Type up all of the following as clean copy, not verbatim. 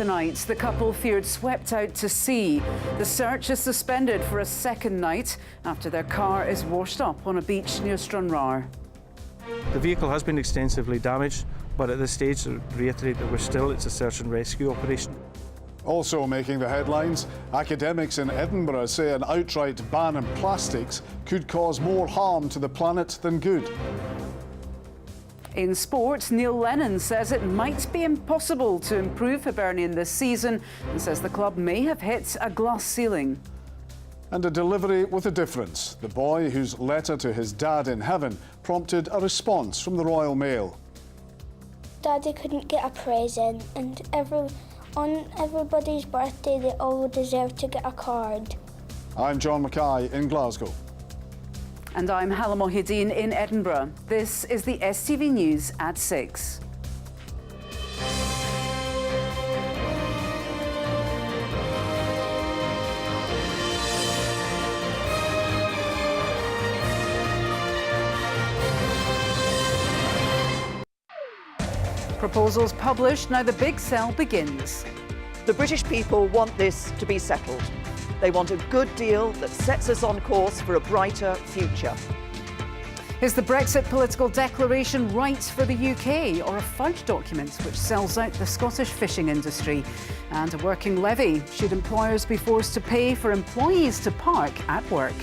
tonight. The couple feared swept out to sea. The search is suspended for a second night after their car is washed up on a beach near Stranraer. The vehicle has been extensively damaged, but at this stage, to reiterate that it's a search and rescue operation. Also making the headlines, academics in Edinburgh say an outright ban on plastics could cause more harm to the planet than good. In sport, Neil Lennon says it might be impossible to improve Hibernian this season and says the club may have hit a glass ceiling. And a delivery with a difference. The boy whose letter to his dad in heaven prompted a response from the Royal Mail. Daddy couldn't get a present, and on everybody's birthday they all deserve to get a card. I'm John Mackay in Glasgow. And I'm Hala Mohideen in Edinburgh. This is the STV News at 6. Proposals published, now the big sell begins. The British people want this to be settled. They want a good deal that sets us on course for a brighter future. Is the Brexit political declaration right for the UK, or a fudge document which sells out the Scottish fishing industry? And a working levy. Should employers be forced to pay for employees to park at work?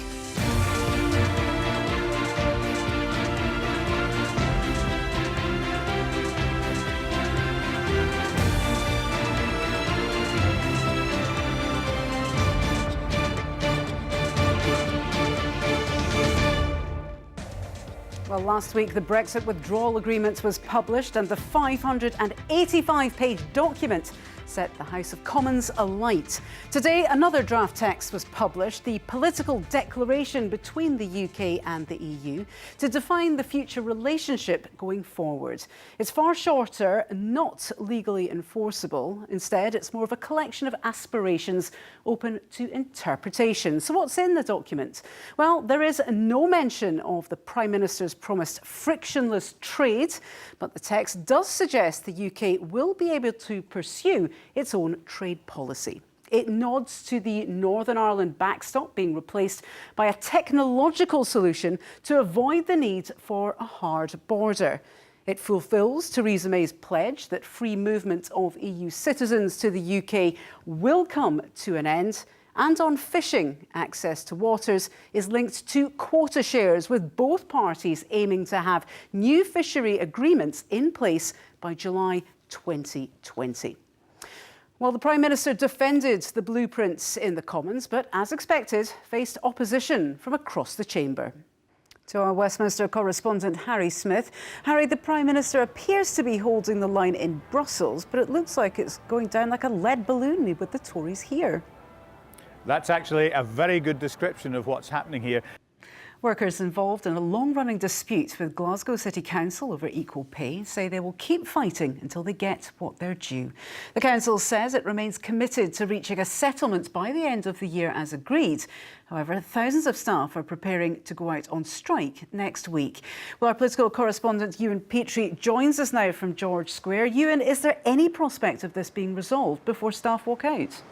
Well, last week the Brexit withdrawal agreement was published, and the 585-page document set the House of Commons alight. Today, another draft text was published, the political declaration between the UK and the EU, to define the future relationship going forward. It's far shorter, not legally enforceable. Instead, it's more of a collection of aspirations open to interpretation. So what's in the document? Well, there is no mention of the Prime Minister's promised frictionless trade, but the text does suggest the UK will be able to pursue its own trade policy. It nods to the Northern Ireland backstop being replaced by a technological solution to avoid the need for a hard border. It fulfills Theresa May's pledge that free movement of EU citizens to the UK will come to an end. And on fishing, access to waters is linked to quota shares, with both parties aiming to have new fishery agreements in place by July 2020. Well, the Prime Minister defended the blueprints in the Commons, but as expected, faced opposition from across the chamber. To our Westminster correspondent, Harry Smith. Harry, the Prime Minister appears to be holding the line in Brussels, but it looks like it's going down like a lead balloon with the Tories here. That's actually a very good description of what's happening here. Workers involved in a long-running dispute with Glasgow City Council over equal pay say they will keep fighting until they get what they're due. The council says it remains committed to reaching a settlement by the end of the year as agreed. However, thousands of staff are preparing to go out on strike next week. Well, our political correspondent Ewan Petrie joins us now from George Square. Ewan, is there any prospect of this being resolved before staff walk out?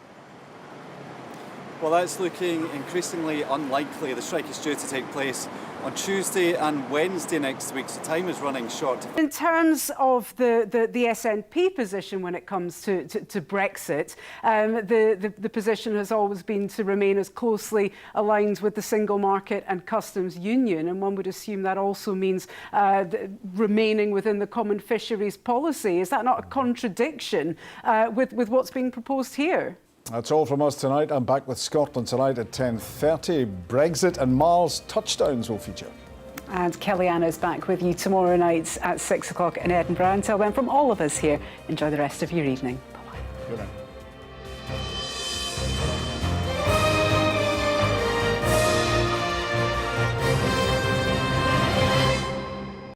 Well, that's looking increasingly unlikely. The strike is due to take place on Tuesday and Wednesday next week, so time is running short. In terms of the SNP position when it comes to Brexit, the position has always been to remain as closely aligned with the single market and customs union, and one would assume that also means remaining within the common fisheries policy. Is that not a contradiction with what's being proposed here? That's all from us tonight. I'm back with Scotland tonight at 10:30. Brexit and Mars touchdowns will feature. And Kellyanne is back with you tomorrow night at 6 o'clock in Edinburgh. Until then, from all of us here, enjoy the rest of your evening. Bye-bye. Good night.